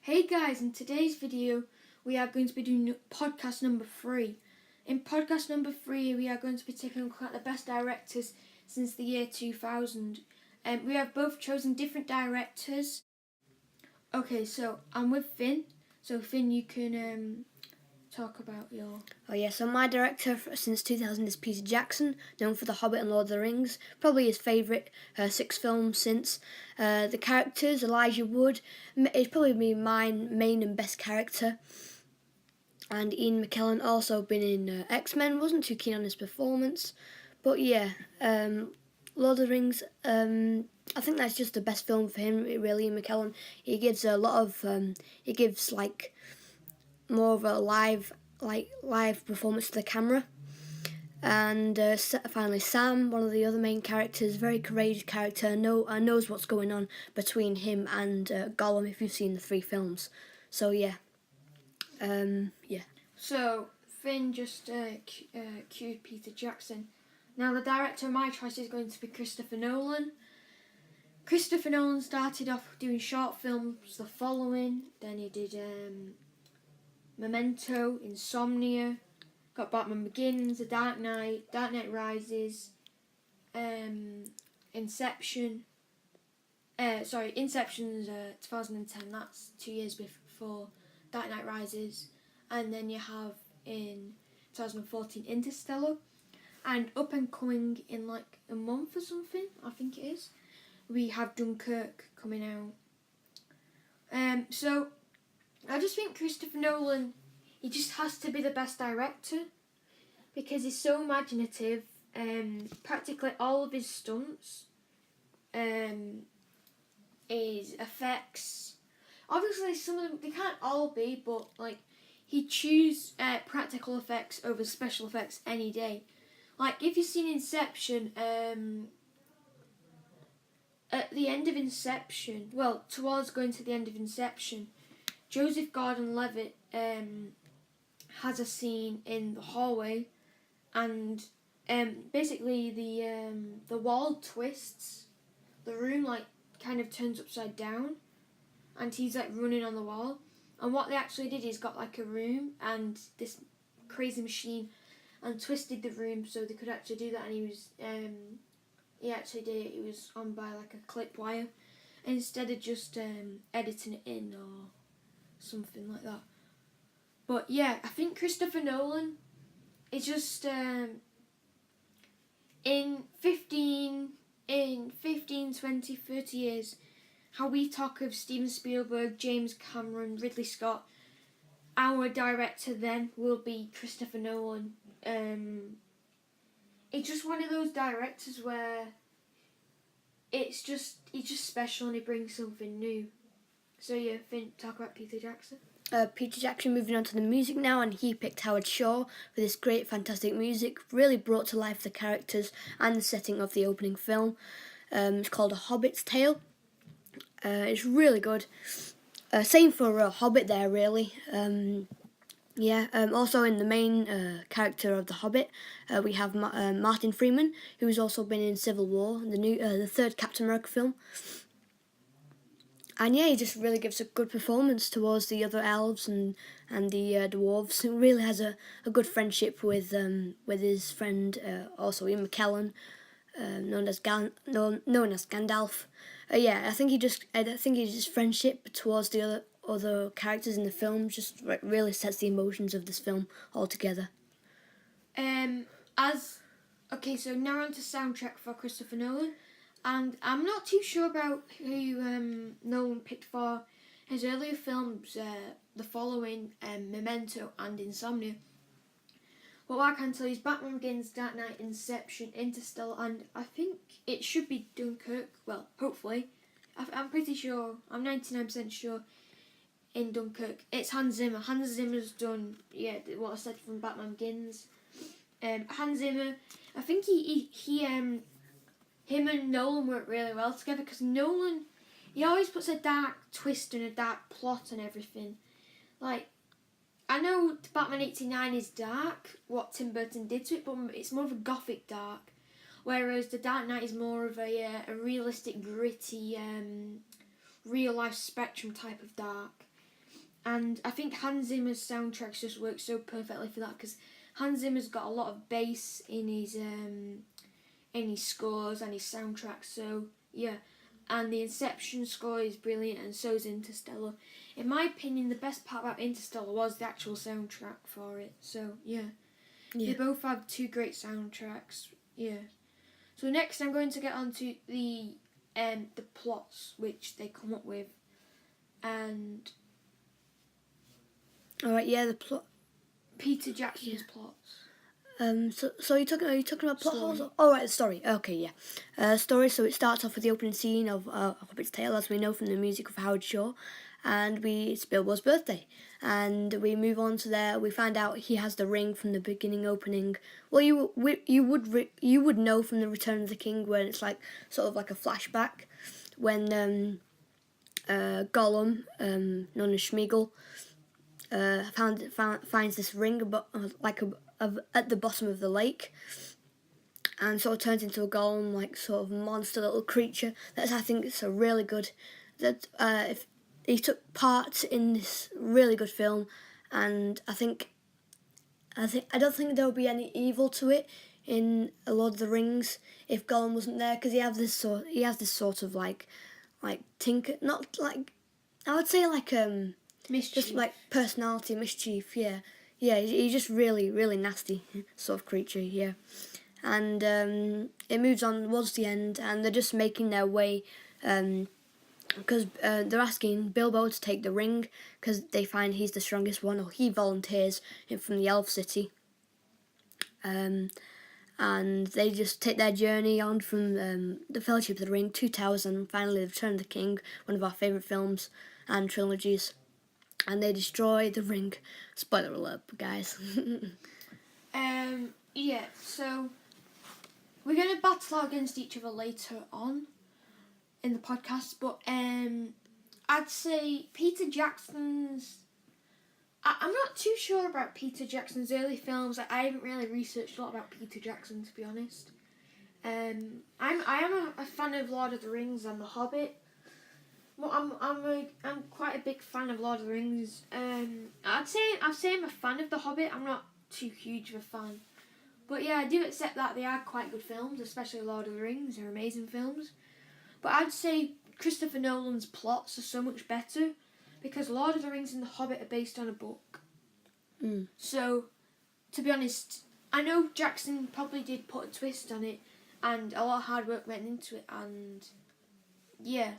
Hey guys, in today's video we are going to be doing podcast number 3. In podcast number 3 we are going to be taking a look at the best directors since the year 2000. We have both chosen different directors. Okay, so I'm with Finn. So Finn, you can talk about your... So my director since 2000 is Peter Jackson, known for The Hobbit and Lord of the Rings. Probably his favourite 6 films since. The characters, Elijah Wood, is probably my main and best character. And Ian McKellen also been in X-Men, wasn't too keen on his performance. But yeah, Lord of the Rings, I think that's just the best film for him, really, Ian McKellen. He gives a lot of, more of a live performance to the camera. And finally Sam, one of the other main characters, very courageous character, knows what's going on between him and Gollum if you've seen the 3 films. So yeah. So Finn just cued Peter Jackson. Now the director of my choice is going to be Christopher Nolan. Christopher Nolan started off doing short films The Following, then he did Memento, Insomnia, got Batman Begins, The Dark Knight Rises, Inception. Inception's 2010, that's 2 years before Dark Knight Rises. And then you have in 2014 Interstellar. And up and coming in like a month or something, I think it is, we have Dunkirk coming out. So I just think Christopher Nolan, he just has to be the best director because he's so imaginative. Practically all of his stunts, his effects, obviously some of them, they can't all be, but like he choose practical effects over special effects any day. Like if you've seen Inception, at the end of Inception, towards going to the end of Inception, Joseph Gordon-Levitt has a scene in the hallway, and basically the wall twists, the room like kind of turns upside down, and he's like running on the wall. And what they actually did is got like a room and this crazy machine and twisted the room so they could actually do that. And he actually did it. It was on by like a clip wire instead of just editing it in or something like that. But yeah, I think Christopher Nolan is just in 15, 20, 30 years, how we talk of Steven Spielberg, James Cameron, Ridley Scott, our director then will be Christopher Nolan. It's just one of those directors where he's just special and he brings something new. So yeah, Finn, talk about Peter Jackson. Peter Jackson, moving on to the music now, and he picked Howard Shore with this great, fantastic music. Really brought to life the characters and the setting of the opening film. It's called A Hobbit's Tale. It's really good. Same for Hobbit there, really. Also in the main character of The Hobbit, we have Martin Freeman, who's also been in Civil War, the third Captain America film. And yeah, he just really gives a good performance towards the other elves and the dwarves. He really has a good friendship with his friend, also Ian McKellen, known as Gandalf. I think his friendship towards the other characters in the film just really sets the emotions of this film all together. So now on to soundtrack for Christopher Nolan. And I'm not too sure about who Nolan picked for his earlier films, The Following, Memento and Insomnia. But what I can tell you is Batman Begins, Dark Knight, Inception, Interstellar, and I think it should be Dunkirk. Well, hopefully. I'm pretty sure, I'm 99% sure in Dunkirk. It's Hans Zimmer. Hans Zimmer's done, what I said from Batman Begins. Hans Zimmer, I think him and Nolan work really well together because Nolan, he always puts a dark twist and a dark plot and everything. Like, I know Batman 89 is dark, what Tim Burton did to it, but it's more of a gothic dark. Whereas The Dark Knight is more of a realistic, gritty, real-life spectrum type of dark. And I think Hans Zimmer's soundtracks just work so perfectly for that, because Hans Zimmer's got a lot of bass in his scores and his soundtracks. So yeah, and the Inception score is brilliant, and so is Interstellar. In my opinion, the best part about Interstellar was the actual soundtrack for it. So yeah, they both have two great soundtracks. Yeah. So next, I'm going to get onto the plots which they come up with, and All right, yeah, the plot. Peter Jackson's plots. So are you talking about plot Story. holes? Oh, right, the story. Okay, yeah. Story. So it starts off with the opening scene of A Hobbit's Tale, as we know from the music of Howard Shore, and it's Bilbo's birthday, and we move on to there. We find out he has the ring from the beginning opening. Well, you would know from the Return of the King, when it's like sort of like a flashback when Gollum, known as Schmeagol, finds this ring at the bottom of the lake, and sort of turns into a golem, like sort of monster little creature. I think it's a really good. If he took part in this really good film, and I don't think there would be any evil to it in A Lord of the Rings if Gollum wasn't there, because he has this sort of like tinker, not like, I would say like Mischief. just like personality, mischief, yeah. Yeah, he's just really, really nasty sort of creature, yeah. And it moves on towards the end, and they're just making their way, because they're asking Bilbo to take the ring, because they find he's the strongest one, or he volunteers from the Elf City. And they just take their journey on from the Fellowship of the Ring, Two Towers, and finally The Return of the King, one of our favourite films and trilogies. And they destroy the ring. Spoiler alert, guys. Yeah, so we're going to battle against each other later on in the podcast, but I'd say Peter Jackson's... I'm not too sure about Peter Jackson's early films. I haven't really researched a lot about Peter Jackson, to be honest. I am a fan of Lord of the Rings and The Hobbit. Well, I'm quite a big fan of Lord of the Rings. I'd say I'm a fan of The Hobbit. I'm not too huge of a fan, but yeah, I do accept that they are quite good films, especially Lord of the Rings. They're amazing films. But I'd say Christopher Nolan's plots are so much better, because Lord of the Rings and The Hobbit are based on a book. So, to be honest, I know Jackson probably did put a twist on it, and a lot of hard work went into it, and yeah.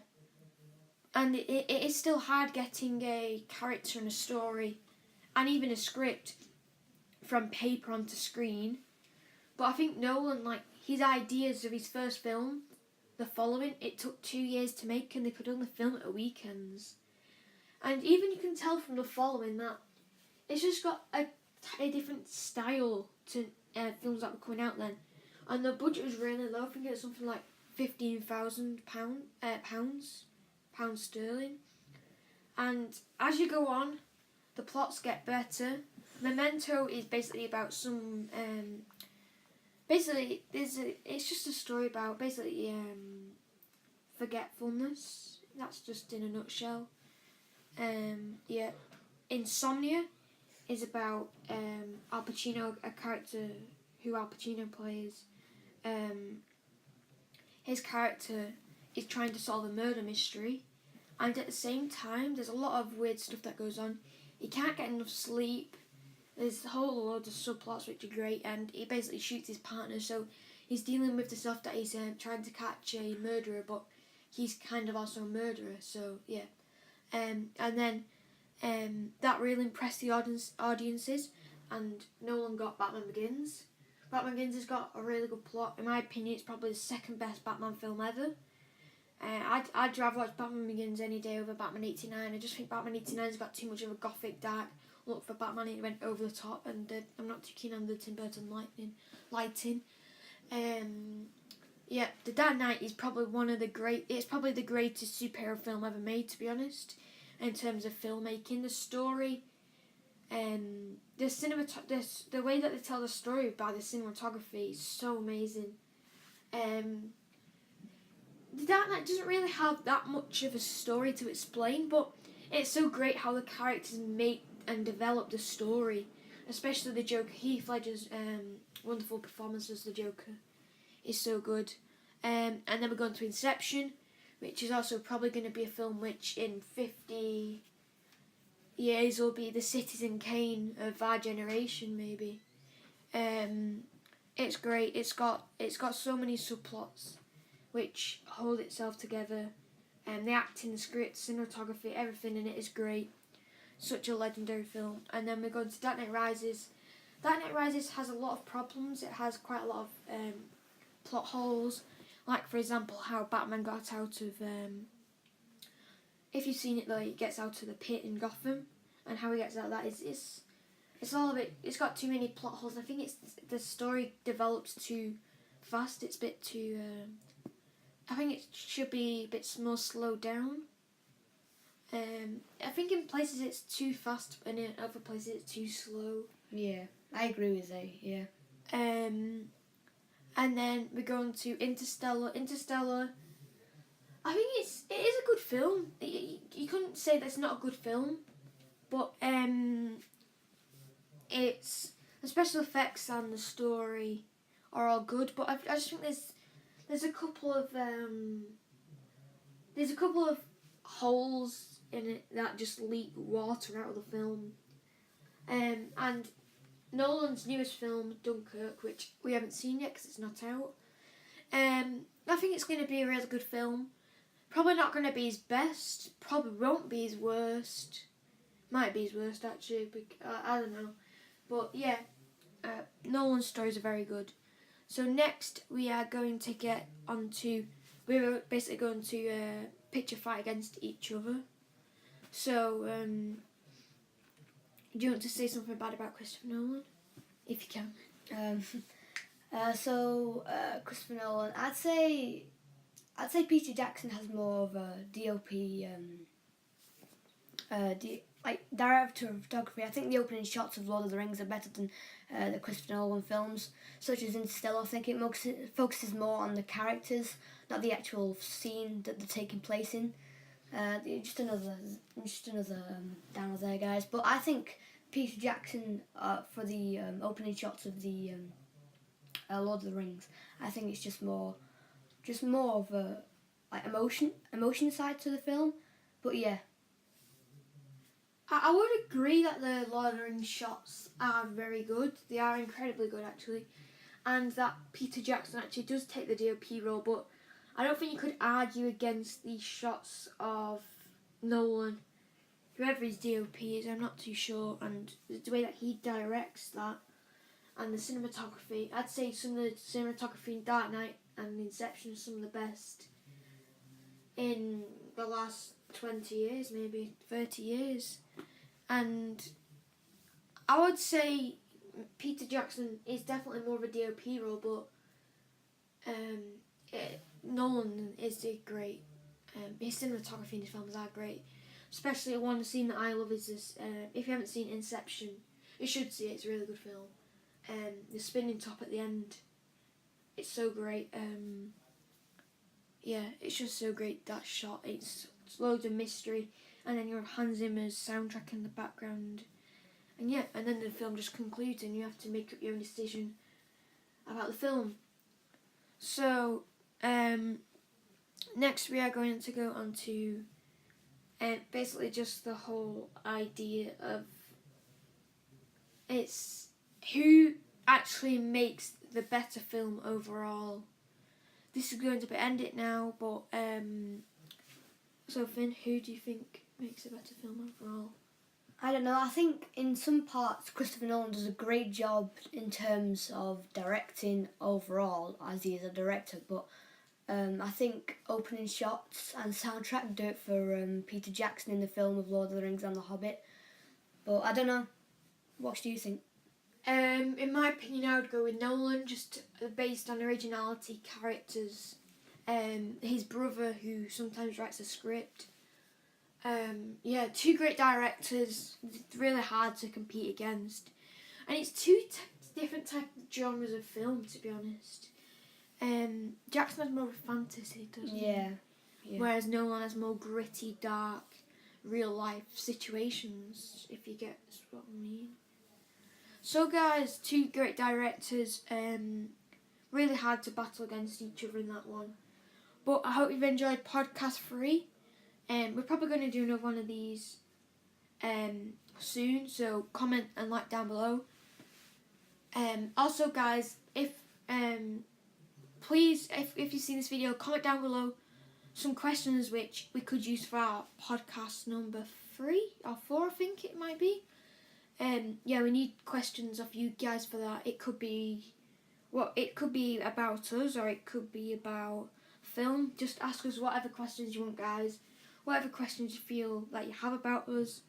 And it is still hard getting a character and a story, and even a script, from paper onto screen. But I think Nolan, like, his ideas of his first film, The Following, it took 2 years to make, and they could only film it at weekends. And even you can tell from The Following that it's just got a different style to films that were coming out then. And the budget was really low. I think it was something like £15,000 pounds sterling. And as you go on, the plots get better. Memento is basically about some it's just a story about basically forgetfulness. That's just in a nutshell. Yeah, Insomnia is about Al Pacino, a character who Al Pacino plays. His character is trying to solve a murder mystery, and at the same time there's a lot of weird stuff that goes on. He can't get enough sleep. There's a whole load of subplots which are great, and he basically shoots his partner, so he's dealing with the stuff that he's trying to catch a murderer, but he's kind of also a murderer, so yeah. And then that really impressed the audiences, and Nolan got Batman Begins. Batman Begins has got a really good plot. In my opinion, it's probably the second best Batman film ever. I'd rather watch Batman Begins any day over Batman 89. I just think Batman 89's got too much of a gothic, dark look for Batman. It went over the top, and I'm not too keen on the Tim Burton lighting. Yeah, The Dark Knight is probably it's probably the greatest superhero film ever made, to be honest, in terms of filmmaking. The story, the way that they tell the story by the cinematography is so amazing. The Dark Knight doesn't really have that much of a story to explain, but it's so great how the characters make and develop the story, especially the Joker. Heath Ledger's wonderful performance as the Joker is so good. And then we're going to Inception, which is also probably going to be a film which in 50 years will be the Citizen Kane of our generation, maybe. It's great. It's got so many subplots which hold itself together. The acting, the script, cinematography, everything in it is great. Such a legendary film. And then we're going to Dark Knight Rises. Dark Knight Rises has a lot of problems. It has quite a lot of plot holes. Like, for example, how Batman got out of... if you've seen it, though, he gets out of the pit in Gotham. And how he gets out of that is... It's all of it. It's got too many plot holes. I think the story develops too fast. It's a bit too... I think it should be a bit more slowed down. I think in places it's too fast and in other places it's too slow. Yeah, I agree with you, yeah. And then we're going to Interstellar. Interstellar, I think it is a good film. You couldn't say that it's not a good film, but it's the special effects and the story are all good. But I just think there's a couple of holes in it that just leak water out of the film. And Nolan's newest film, Dunkirk, which we haven't seen yet because it's not out. I think it's going to be a really good film. Probably not going to be his best. Probably won't be his worst. Might be his worst actually. I don't know. But yeah, Nolan's stories are very good. So next we are going to get onto... We're basically going to picture fight against each other. So, do you want to say something bad about Christopher Nolan? If you can. Christopher Nolan, I'd say Peter Jackson has more of a DOP, director of photography. I think the opening shots of Lord of the Rings are better than the Christopher Nolan films, such as Interstellar. I think it focuses more on the characters, not the actual scene that they're taking place in. Just another downer there, guys. But I think Peter Jackson for the opening shots of the Lord of the Rings, I think it's just more of a emotion side to the film. But yeah, I would agree that the Lord of the Rings shots are very good. They are incredibly good actually, and that Peter Jackson actually does take the DOP role. But I don't think you could argue against the shots of Nolan. Whoever his DOP is, I'm not too sure, and the way that he directs that, and the cinematography. I'd say some of the cinematography in Dark Knight and Inception are some of the best in the last 20 years, maybe 30 years. And I would say Peter Jackson is definitely more of a DOP role, but Nolan is great. His cinematography in his films are great. Especially one scene that I love is this, if you haven't seen Inception, you should see it, it's a really good film. The spinning top at the end, it's so great. Yeah, it's just so great, that shot. It's loads of mystery, and then you have Hans Zimmer's soundtrack in the background. And yeah, and then the film just concludes and you have to make up your own decision about the film. So, next we are going to go on to basically just the whole idea of it's who actually makes the better film overall. This is going to end it now, but so Finn, who do you think makes a better film overall? I don't know. I think in some parts Christopher Nolan does a great job in terms of directing overall, as he is a director, but I think opening shots and soundtrack do it for Peter Jackson in the film of Lord of the Rings and The Hobbit. But I don't know. What do you think? In my opinion, I would go with Nolan, just based on originality, characters, his brother who sometimes writes a script. Yeah, two great directors, it's really hard to compete against. And it's two different types of genres of film, to be honest. Jackson has more of a fantasy, doesn't he? Yeah. Whereas Nolan has more gritty, dark, real life situations, if you get what I mean. So guys, two great directors, really hard to battle against each other in that one. But I hope you've enjoyed podcast 3. We're probably going to do another one of these soon, so comment and like down below. Also guys, if please, if you've seen this video, comment down below some questions which we could use for our podcast number 3 or 4, I think it might be. Yeah, we need questions of you guys for that. It could be about us, or it could be about film. Just ask us whatever questions you want, guys. Whatever questions you feel that you have about us.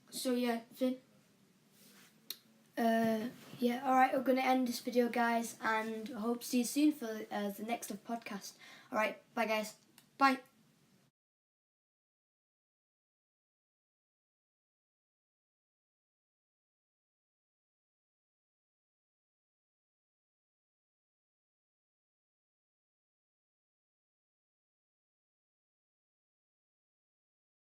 So yeah, Finn. Yeah, alright, we're going to end this video, guys, and I hope to see you soon for the next podcast. Alright, bye, guys. Bye.